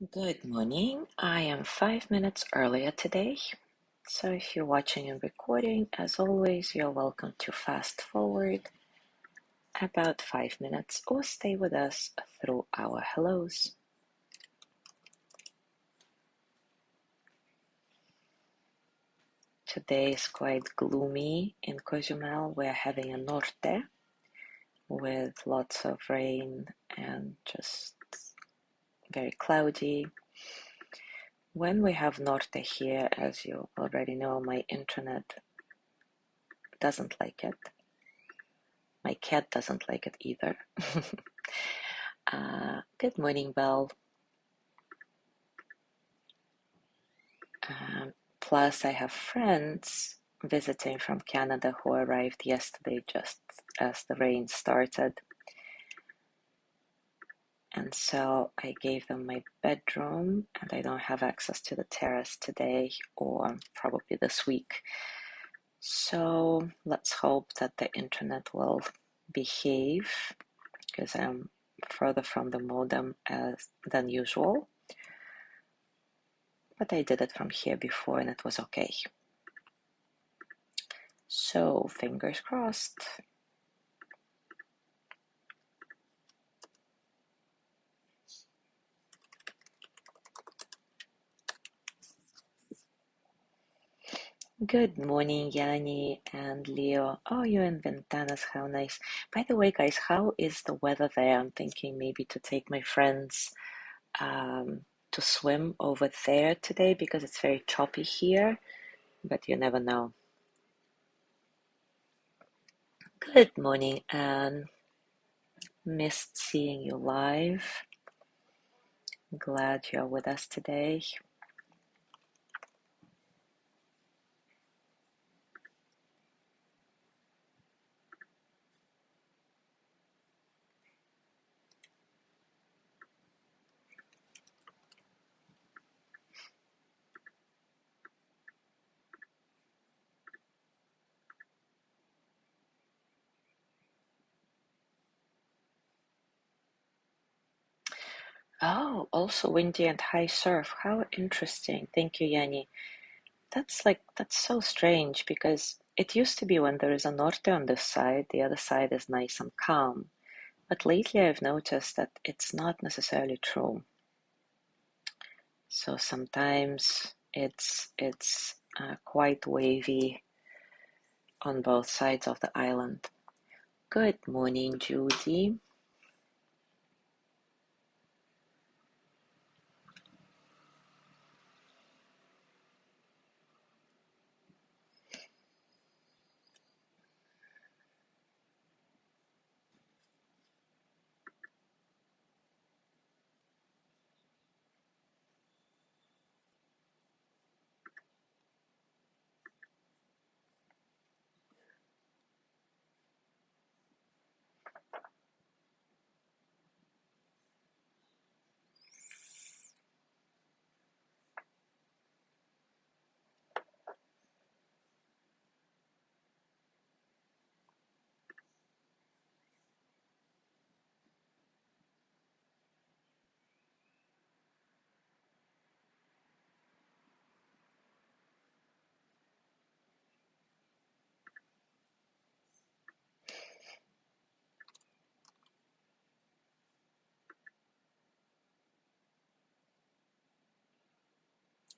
Good morning. I am 5 minutes earlier today. So if you're watching and recording, as always, you're welcome to fast forward about 5 minutes or stay with us through our hellos. Today is quite gloomy in Cozumel. We're having a norte with lots of rain and just very cloudy. When we have norte here, as you already know, my internet doesn't like it. My cat doesn't like it either. Good morning, Belle. Plus, I have friends visiting from Canada who arrived yesterday just as the rain started. And so I gave them my bedroom, and I don't have access to the terrace today or probably this week. So let's hope that the internet will behave because I'm further from the modem than usual. But I did it from here before and it was okay. So fingers crossed. Good morning, Yanni and Leo. Oh, you're in Ventanas. How nice. By the way, guys, how is the weather there? I'm thinking maybe to take my friends to swim over there today because it's very choppy here, but you never know. Good morning, Anne. Missed seeing you live. Glad you're with us today. Oh, also windy and high surf. How interesting. Thank you, Yanni. That's so strange because it used to be when there is a norte on this side, the other side is nice and calm. But lately I've noticed that it's not necessarily true. So sometimes it's quite wavy on both sides of the island. Good morning, Judy.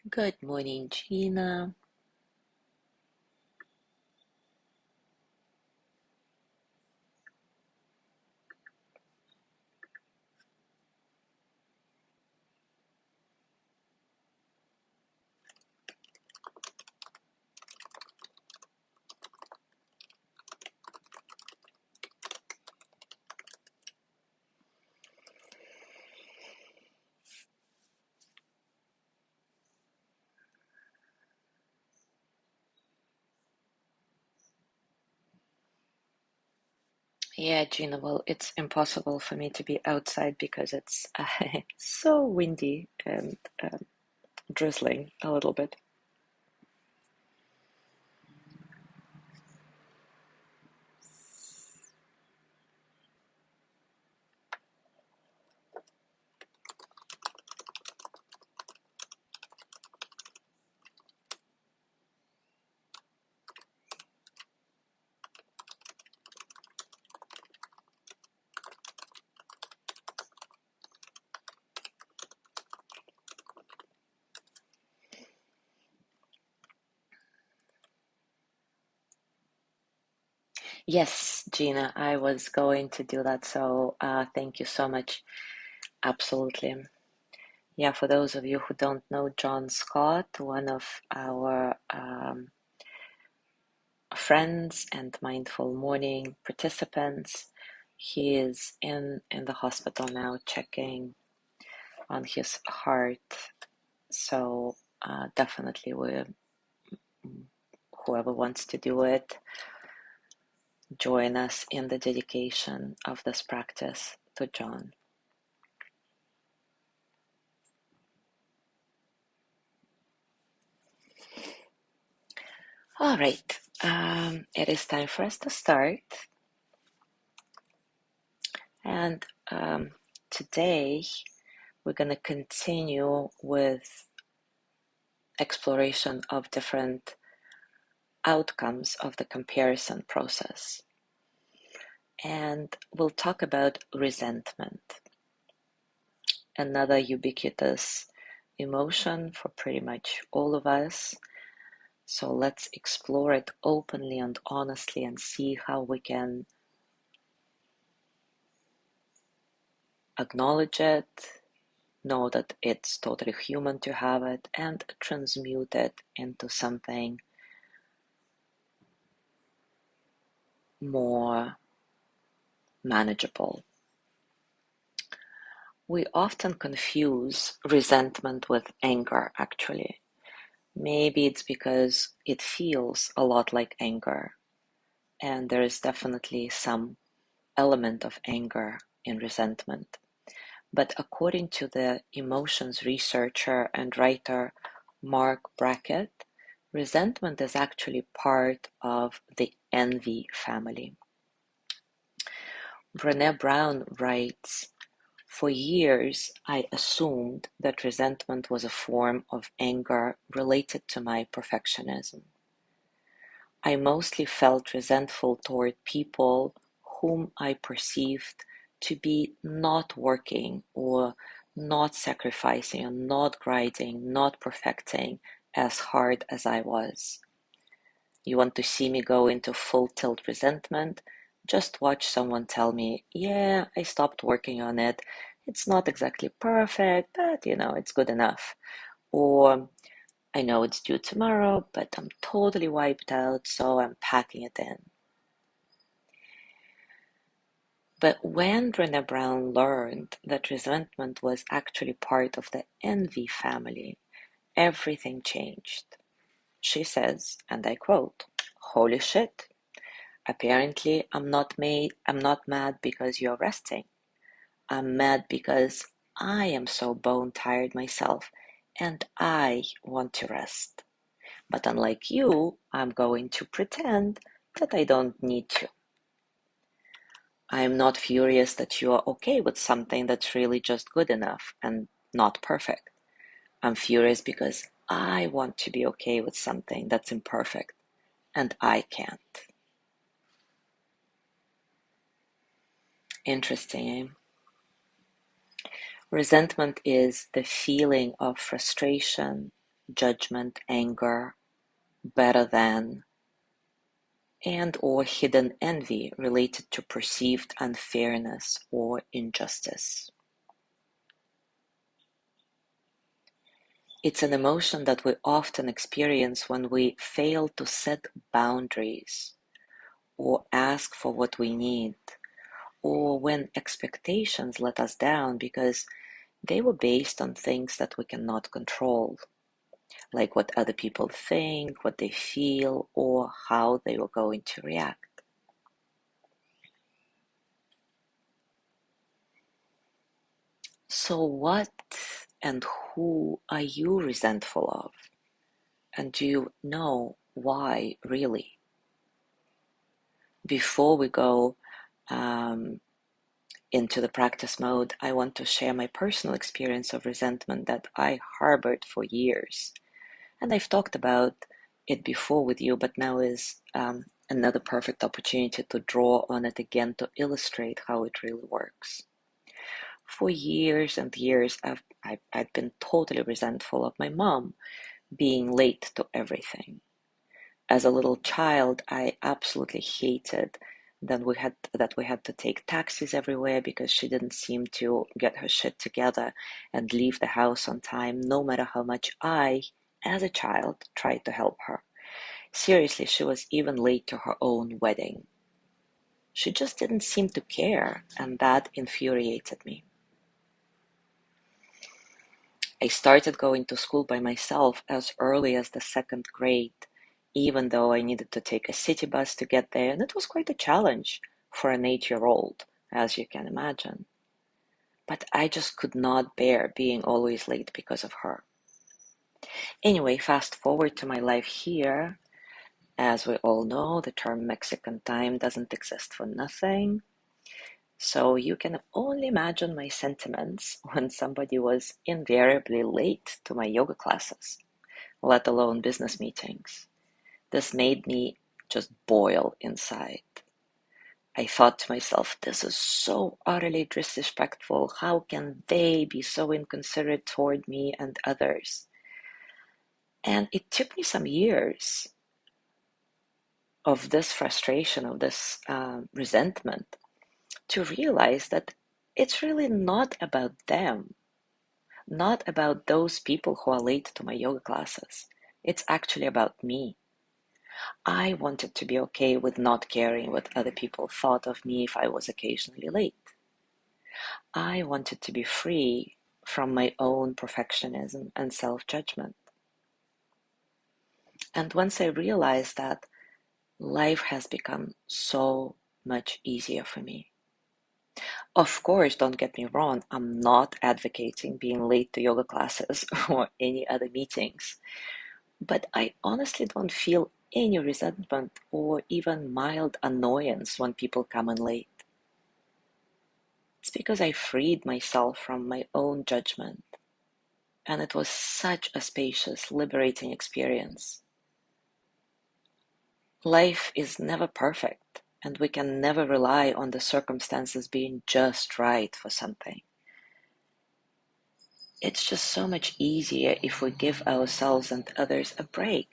Good morning, Gina. Yeah, Gina, well, it's impossible for me to be outside because it's so windy and drizzling a little bit. Yes, Gina, I was going to do that, so thank you so much. Absolutely. Yeah, for those of you who don't know John Scott, one of our friends and Mindful Morning participants, he is in the hospital now checking on his heart. So definitely, whoever wants to do it, join us in the dedication of this practice to John. All right, it is time for us to start. And today we're going to continue with exploration of different outcomes of the comparison process. And we'll talk about resentment, another ubiquitous emotion for pretty much all of us. So let's explore it openly and honestly and see how we can acknowledge it, know that it's totally human to have it, and transmute it into something more manageable. We often confuse resentment with anger, actually. Maybe it's because it feels a lot like anger, and there is definitely some element of anger in resentment. But according to the emotions researcher and writer Mark Brackett, resentment is actually part of the envy family. Brené Brown writes, "For years, I assumed that resentment was a form of anger related to my perfectionism. I mostly felt resentful toward people whom I perceived to be not working or not sacrificing or not grinding, not perfecting as hard as I was. You want to see me go into full tilt resentment? Just watch someone tell me, yeah, I stopped working on it. It's not exactly perfect, but it's good enough. Or I know it's due tomorrow, but I'm totally wiped out, so I'm packing it in." But when Brené Brown learned that resentment was actually part of the envy family, everything changed. She says, and I quote, "Holy shit. Apparently I'm not mad because you're resting. I'm mad because I am so bone tired myself and I want to rest. But unlike you, I'm going to pretend that I don't need to. I'm not furious that you are okay with something that's really just good enough and not perfect. I'm furious because I want to be okay with something that's imperfect and I can't." Interesting, eh? Resentment is the feeling of frustration, judgment, anger, better than, and or hidden envy related to perceived unfairness or injustice. It's an emotion that we often experience when we fail to set boundaries or ask for what we need, or when expectations let us down because they were based on things that we cannot control, like what other people think, what they feel, or how they were going to react. So, what and who are you resentful of? And do you know why, really? Before we go into the practice mode, I want to share my personal experience of resentment that I harbored for years. And I've talked about it before with you, but now is another perfect opportunity to draw on it again to illustrate how it really works. For years and years, I've been totally resentful of my mom being late to everything. As a little child, I absolutely hated Then we had to take taxis everywhere because she didn't seem to get her shit together and leave the house on time, no matter how much I, as a child, tried to help her. Seriously, she was even late to her own wedding. She just didn't seem to care, and that infuriated me. I started going to school by myself as early as the second grade, even though I needed to take a city bus to get there, and it was quite a challenge for an 8-year-old, as you can imagine. But I just could not bear being always late because of her. Anyway, fast forward to my life here. As we all know, the term Mexican time doesn't exist for nothing. So you can only imagine my sentiments when somebody was invariably late to my yoga classes, let alone business meetings. This made me just boil inside. I thought to myself, this is so utterly disrespectful. How can they be so inconsiderate toward me and others? And it took me some years of this frustration, of this resentment, to realize that it's really not about them, not about those people who are late to my yoga classes. It's actually about me. I wanted to be okay with not caring what other people thought of me if I was occasionally late. I wanted to be free from my own perfectionism and self-judgment. And once I realized that, life has become so much easier for me. Of course, don't get me wrong, I'm not advocating being late to yoga classes or any other meetings, but I honestly don't feel any resentment or even mild annoyance when people come in late. It's because I freed myself from my own judgment, and it was such a spacious, liberating experience. Life is never perfect, and we can never rely on the circumstances being just right for something. It's just so much easier if we give ourselves and others a break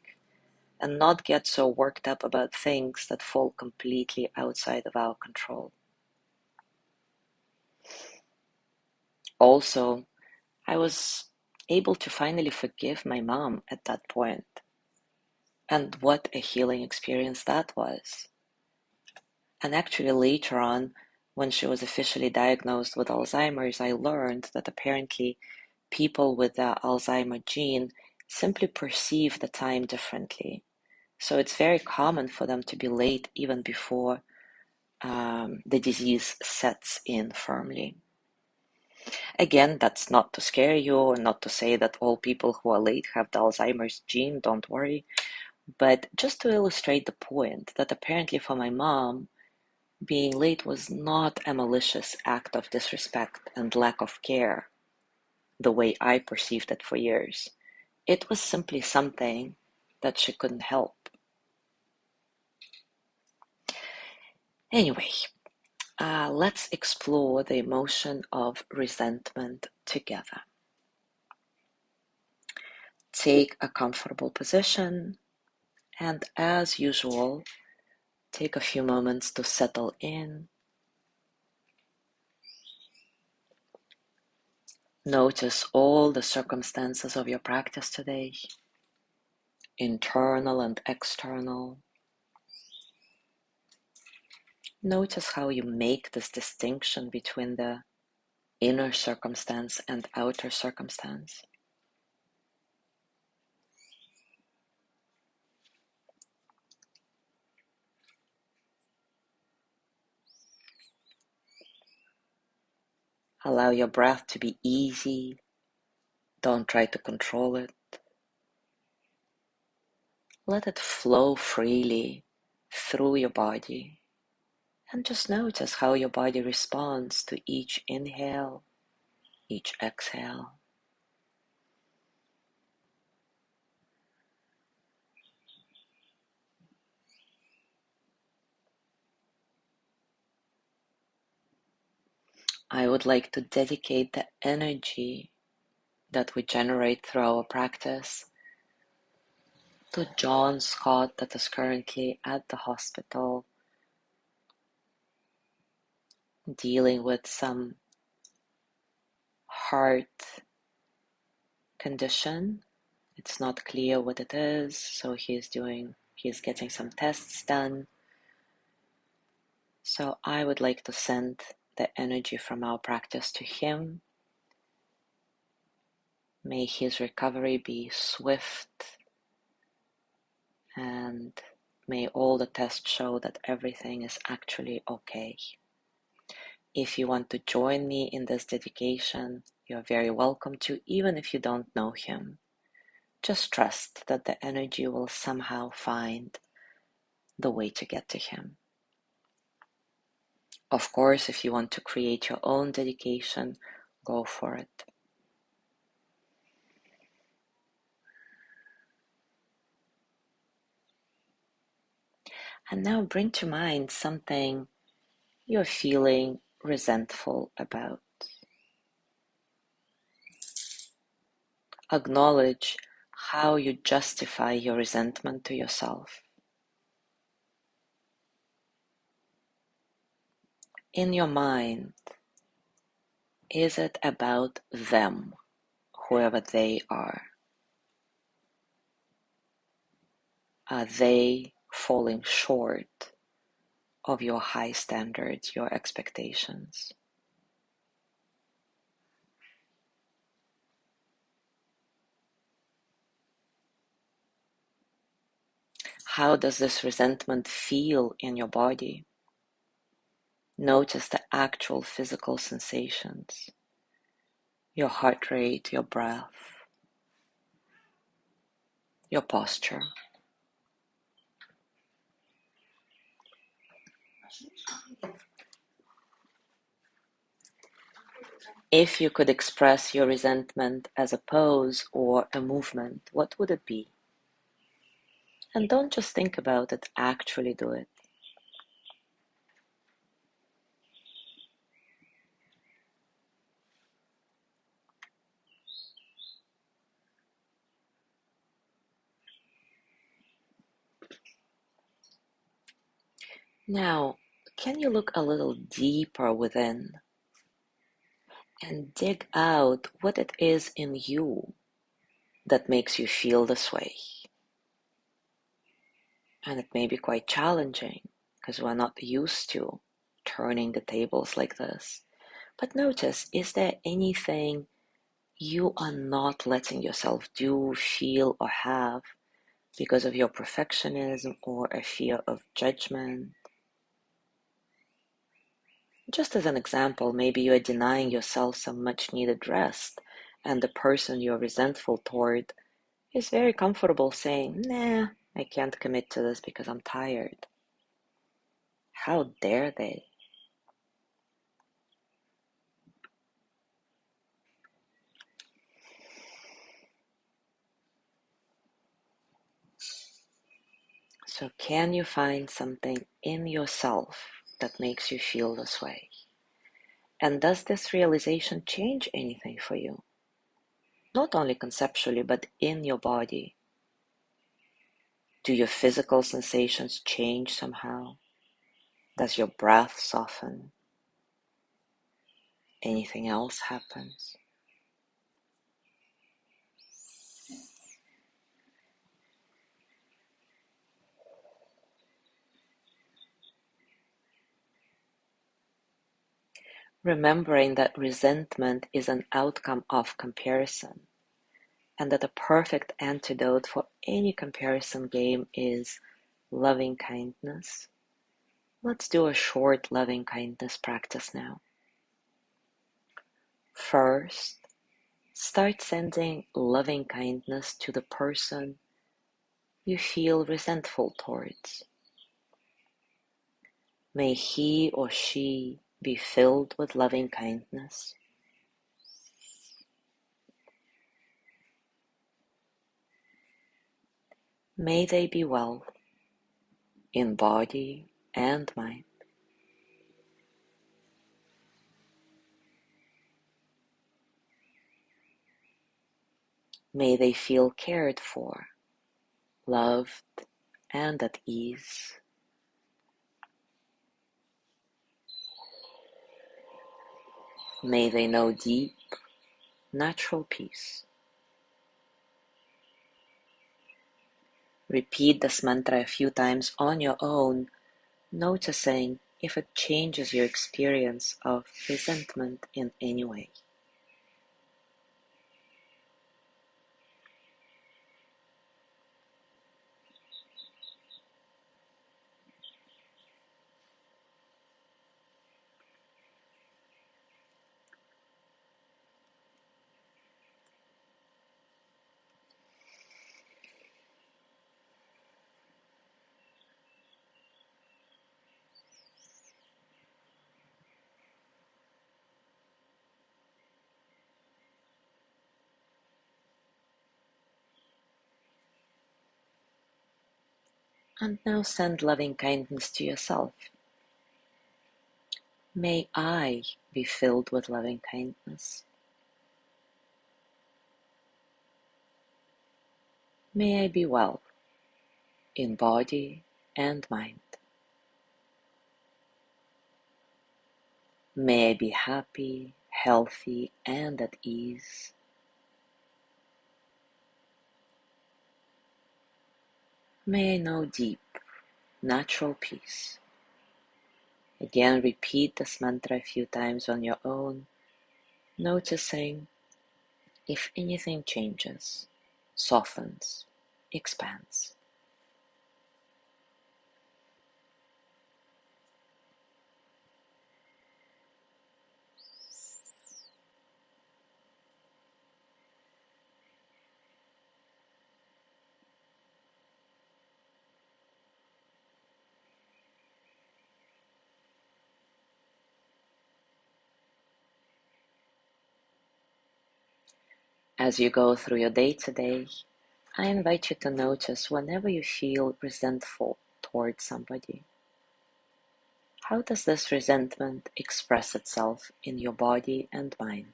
and not get so worked up about things that fall completely outside of our control. Also, I was able to finally forgive my mom at that point, and what a healing experience that was. And actually, later on, when she was officially diagnosed with Alzheimer's, I learned that apparently people with the Alzheimer gene simply perceive the time differently. So it's very common for them to be late even before the disease sets in firmly. Again, that's not to scare you or not to say that all people who are late have the Alzheimer's gene, don't worry, but just to illustrate the point that apparently for my mom, being late was not a malicious act of disrespect and lack of care, the way I perceived it for years. It was simply something that she couldn't help. Anyway, let's explore the emotion of resentment together. Take a comfortable position, and as usual, take a few moments to settle in. Notice all the circumstances of your practice today, internal and external. Notice how you make this distinction between the inner circumstance and outer circumstance. Allow your breath to be easy. Don't try to control it. Let it flow freely through your body. And just notice how your body responds to each inhale, each exhale. I would like to dedicate the energy that we generate through our practice to John Scott, that is currently at the hospital dealing with some heart condition. It's not clear what it is, so he's getting some tests done. So I would like to send the energy from our practice to him. May his recovery be swift, and may all the tests show that everything is actually okay. If you want to join me in this dedication, you're very welcome to, even if you don't know him. Just trust that the energy will somehow find the way to get to him. Of course, if you want to create your own dedication, go for it. And now bring to mind something you're feeling resentful about. Acknowledge how you justify your resentment to yourself. In your mind, is it about them, whoever they are? Are they falling short of your high standards, your expectations? How does this resentment feel in your body? Notice the actual physical sensations, your heart rate, your breath, your posture. If you could express your resentment as a pose or a movement, what would it be? And don't just think about it, actually do it. Now, can you look a little deeper within and dig out what it is in you that makes you feel this way? And it may be quite challenging because we're not used to turning the tables like this. But notice, is there anything you are not letting yourself do, feel, or have because of your perfectionism or a fear of judgment? Just as an example, maybe you are denying yourself some much needed rest, and the person you're resentful toward is very comfortable saying, nah, I can't commit to this because I'm tired. How dare they? So can you find something in yourself that makes you feel this way? And does this realization change anything for you? Not only conceptually, but in your body. Do your physical sensations change somehow? Does your breath soften? Anything else happens? Remembering that resentment is an outcome of comparison, and that a perfect antidote for any comparison game is loving kindness. Let's do a short loving kindness practice now. First, start sending loving kindness to the person you feel resentful towards. May he or she be filled with loving kindness. May they be well in body and mind. May they feel cared for, loved, and at ease. May they know deep, natural peace. Repeat this mantra a few times on your own, noticing if it changes your experience of resentment in any way. And now send loving kindness to yourself. May I be filled with loving kindness. May I be well in body and mind. May I be happy, healthy, and at ease. May I know deep, natural peace. Again, repeat this mantra a few times on your own, noticing if anything changes, softens, expands. As you go through your day today, I invite you to notice whenever you feel resentful towards somebody. How does this resentment express itself in your body and mind?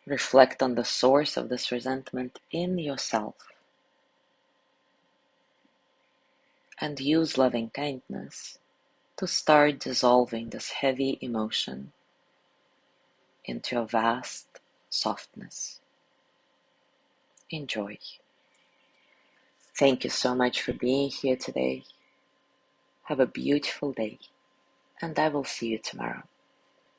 Reflect on the source of this resentment in yourself and use loving kindness to start dissolving this heavy emotion into a vast softness. Enjoy. Thank you so much for being here today. Have a beautiful day, and I will see you tomorrow.